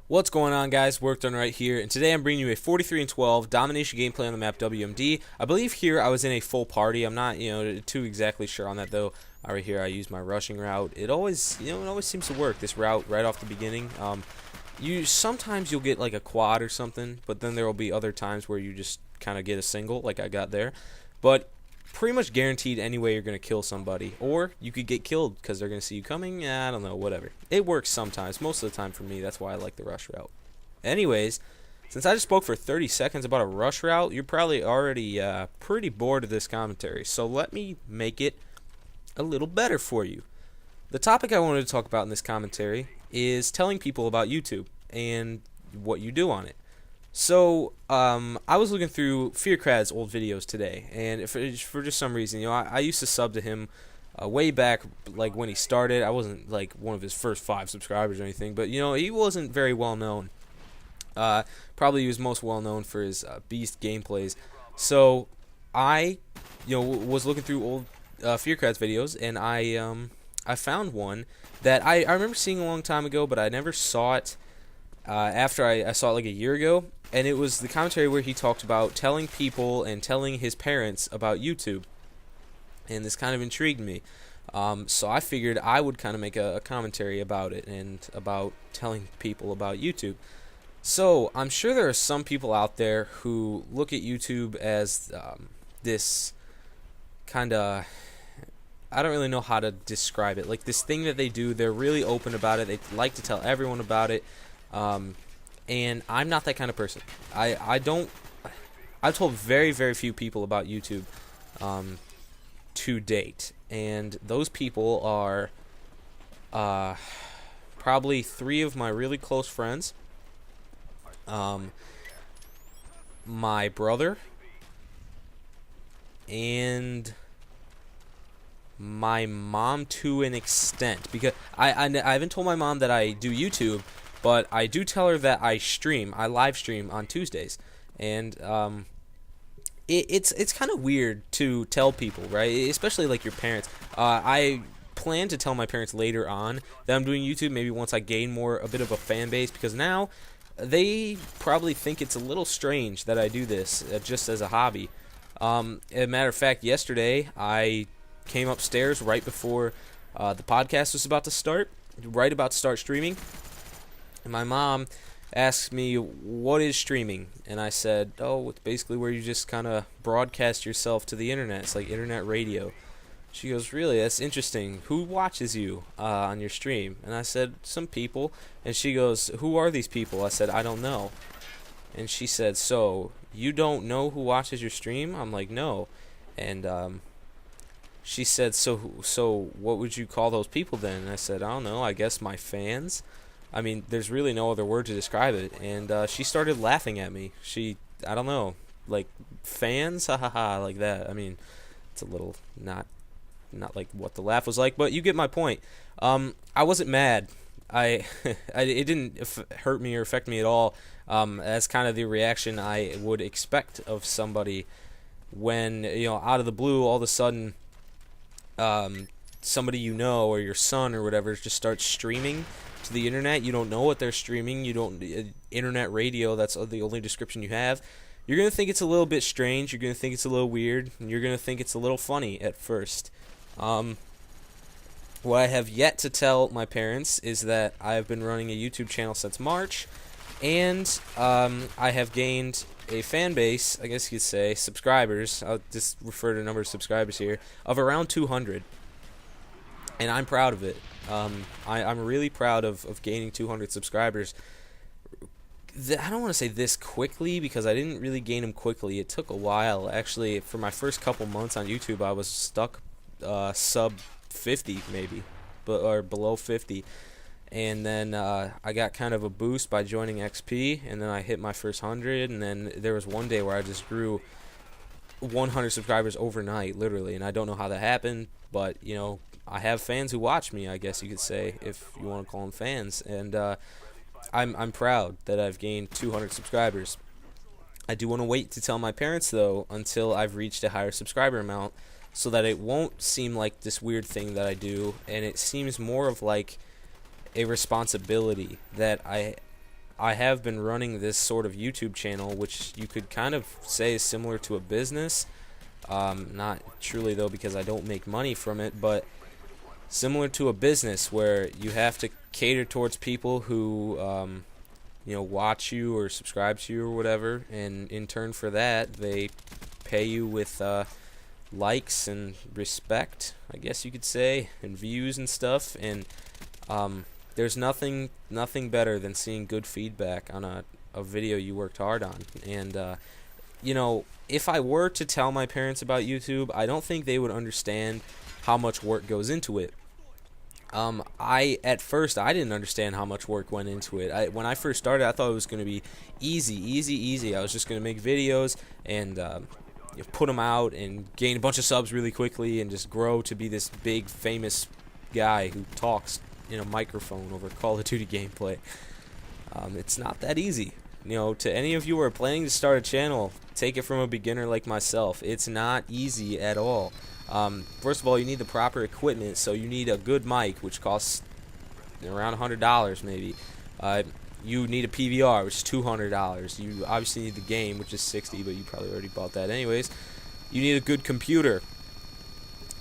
What's going on, guys? Work done right here, and today I'm bringing you a 43-12 domination gameplay on the map WMD. I believe here I was in a full party. I'm not, too exactly sure on that though. Right here, I use my rushing route. It always, it always seems to work. This route right off the beginning. Sometimes you'll get like a quad or something, but then there will be other times where you just kind of get a single, like I got there. But pretty much guaranteed anyway you're going to kill somebody, or you could get killed because they're going to see you coming. I don't know, whatever. It works sometimes. Most of the time for me, that's why I like the rush route. Anyways, since I just spoke for 30 seconds about a rush route, you're probably already pretty bored of this commentary, so let me make it a little better for you. The topic I wanted to talk about in this commentary is telling people about YouTube and what you do on it. So, I was looking through Fearcrad's old videos today, and for just some reason, I used to sub to him way back, like when he started. I wasn't like one of his first 5 subscribers or anything, but he wasn't very well known. Probably he was most well known for his beast gameplays. So, I, was looking through old Fearcrad's videos, and I found one that I remember seeing a long time ago, but I never saw it after I saw it like a year ago. And it was the commentary where he talked about telling people and telling his parents about YouTube. And this kind of intrigued me. So I figured I would kind of make a commentary about it and about telling people about YouTube. So I'm sure there are some people out there who look at YouTube as this kind of, I don't really know how to describe it. Like this thing that they do, they're really open about it. They like to tell everyone about it. And I'm not that kind of person. I've told very, very few people about YouTube to date. And those people are probably 3 of my really close friends. My brother. And my mom to an extent. Because I haven't told my mom that I do YouTube, but I do tell her that I live stream on Tuesdays, and it's kind of weird to tell people, right? Especially like your parents. I plan to tell my parents later on that I'm doing YouTube, maybe once I gain a bit of a fan base, because now they probably think it's a little strange that I do this just as a hobby. As a matter of fact, yesterday I came upstairs right before the podcast was about to start, streaming. And my mom asked me, what is streaming? And I said, oh, it's basically where you just kind of broadcast yourself to the internet. It's like internet radio. She goes, really? That's interesting. Who watches you on your stream? And I said, some people. And she goes, who are these people? I said, I don't know. And she said, so you don't know who watches your stream? I'm like, no. And she said, so what would you call those people then? And I said, I don't know. I guess my fans. I mean, there's really no other word to describe it. And she started laughing at me. I don't know, like fans, ha ha ha, like that. I mean, it's a little not like what the laugh was like, but you get my point. I wasn't mad. It didn't hurt me or affect me at all. That's kind of the reaction I would expect of somebody when, out of the blue, all of a sudden, somebody or your son or whatever just starts streaming to the internet. You don't know what they're streaming. You don't internet radio. That's the only description you have. You're gonna think it's a little bit strange. You're gonna think it's a little weird, and you're gonna think it's a little funny at first. What I have yet to tell my parents is that I have been running a YouTube channel since March, and I have gained a fan base, I guess you could say, subscribers. I'll just refer to the number of subscribers here, of around 200. And I'm proud of it. I'm really proud of gaining 200 subscribers. I don't want to say this quickly, because I didn't really gain them quickly. It took a while. Actually, for my first couple months on YouTube, I was stuck sub 50 maybe, or below 50. And then I got kind of a boost by joining XP, and then I hit my first 100, and then there was one day where I just grew 100 subscribers overnight, literally, and I don't know how that happened, but, I have fans who watch me, I guess you could say, if you want to call them fans, and I'm proud that I've gained 200 subscribers. I do want to wait to tell my parents, though, until I've reached a higher subscriber amount, so that it won't seem like this weird thing that I do, and it seems more of like a responsibility that I have been running this sort of YouTube channel, which you could kind of say is similar to a business. Not truly, though, because I don't make money from it, but similar to a business where you have to cater towards people who watch you or subscribe to you or whatever, and in turn for that, they pay you with likes and respect, I guess you could say, and views and stuff. And there's nothing better than seeing good feedback on a video you worked hard on. And if I were to tell my parents about YouTube, I don't think they would understand how much work goes into it. At first I didn't understand how much work went into it. When I first started, I thought it was going to be easy. I was just going to make videos and put them out and gain a bunch of subs really quickly and just grow to be this big famous guy who talks in a microphone over Call of Duty gameplay. It's not that easy. To any of you who are planning to start a channel, take it from a beginner like myself. It's not easy at all. First of all, you need the proper equipment, so you need a good mic, which costs around $100 maybe. You need a PVR, which is $200. You obviously need the game, which is $60, but you probably already bought that anyways. You need a good computer.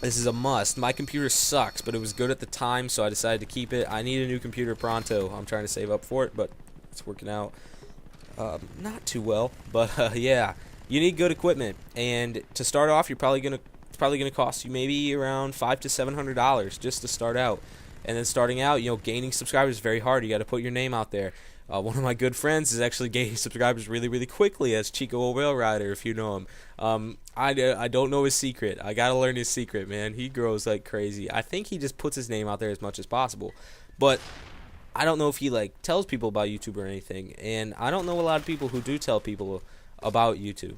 This is a must. My computer sucks, but it was good at the time, so I decided to keep it. I need a new computer pronto. I'm trying to save up for it, but it's working out not too well. But yeah, you need good equipment, and to start off, it's probably gonna cost you maybe around $500 to $700 just to start out. And then starting out, gaining subscribers is very hard. You got to put your name out there. One of my good friends is actually gaining subscribers really quickly. That's Chico Rail Rider, if you know him. I don't know his secret. I got to learn his secret, man. He grows like crazy. I think he just puts his name out there as much as possible. But I don't know if he tells people about YouTube or anything. And I don't know a lot of people who do tell people about YouTube.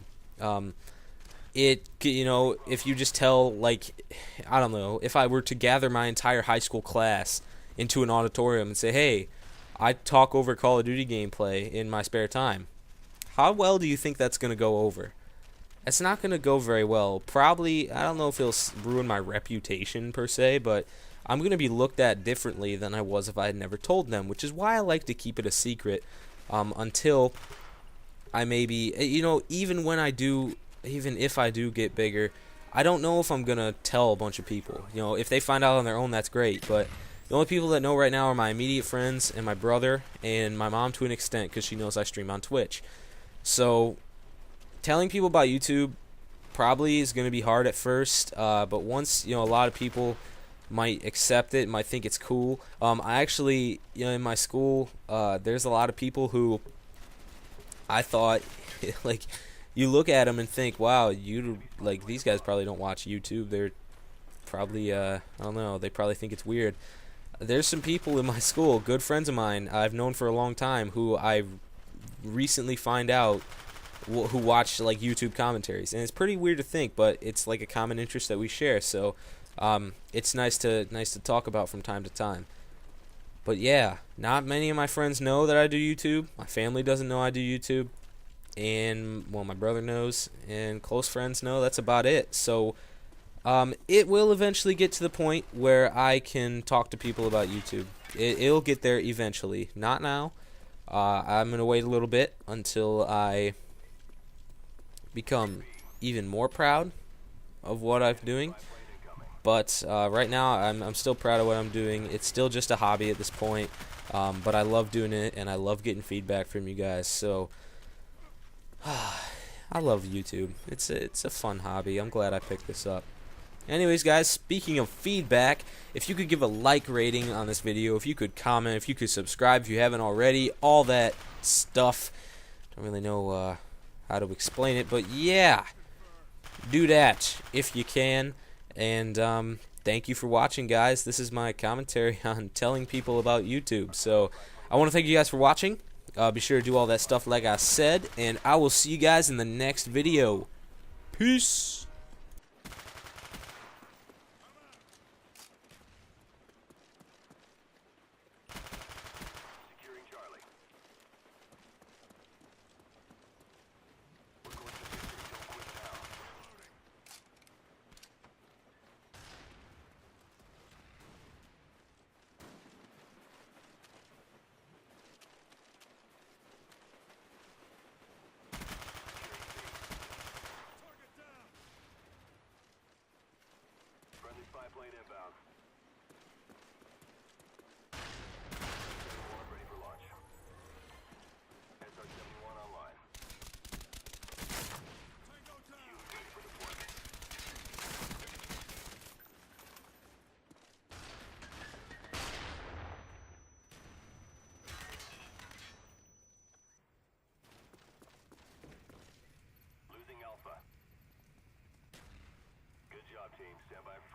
If you just tell, I don't know, if I were to gather my entire high school class into an auditorium and say, hey, I talk over Call of Duty gameplay in my spare time, how well do you think that's going to go over? It's not going to go very well. Probably, I don't know if it'll ruin my reputation per se, but I'm going to be looked at differently than I was if I had never told them, which is why I like to keep it a secret until I maybe, even if I do get bigger, I don't know if I'm going to tell a bunch of people. If they find out on their own, that's great. But the only people that know right now are my immediate friends and my brother and my mom to an extent, because she knows I stream on Twitch. So telling people about YouTube probably is going to be hard at first. But once, a lot of people might accept it, might think it's cool. I actually, in my school, there's a lot of people who I thought, you look at them and think, wow, these guys probably don't watch YouTube. They're probably, I don't know, they probably think it's weird. There's some people in my school, good friends of mine, I've known for a long time, who I recently find out who watch YouTube commentaries. And it's pretty weird to think, but it's a common interest that we share. So it's nice to talk about from time to time. But yeah, not many of my friends know that I do YouTube. My family doesn't know I do YouTube. And, well, my brother knows, and close friends know. That's about it. So it will eventually get to the point where I can talk to people about YouTube. It'll get there eventually. Not now. I'm going to wait a little bit until I become even more proud of what I'm doing. But right now, I'm still proud of what I'm doing. It's still just a hobby at this point. But I love doing it, and I love getting feedback from you guys. So I love YouTube. It's a fun hobby. I'm glad I picked this up. Anyways, guys, speaking of feedback, if you could give a like rating on this video, if you could comment, if you could subscribe if you haven't already, all that stuff. Don't really know how to explain it, but yeah, do that if you can. And thank you for watching, guys. This is my commentary on telling people about YouTube. So I want to thank you guys for watching. Be sure to do all that stuff like I said, and I will see you guys in the next video. Peace. plane inbound. 71 ready for launch. SR-71 online. Huge ready for deployment. Losing Alpha. Good job, team. Stand by for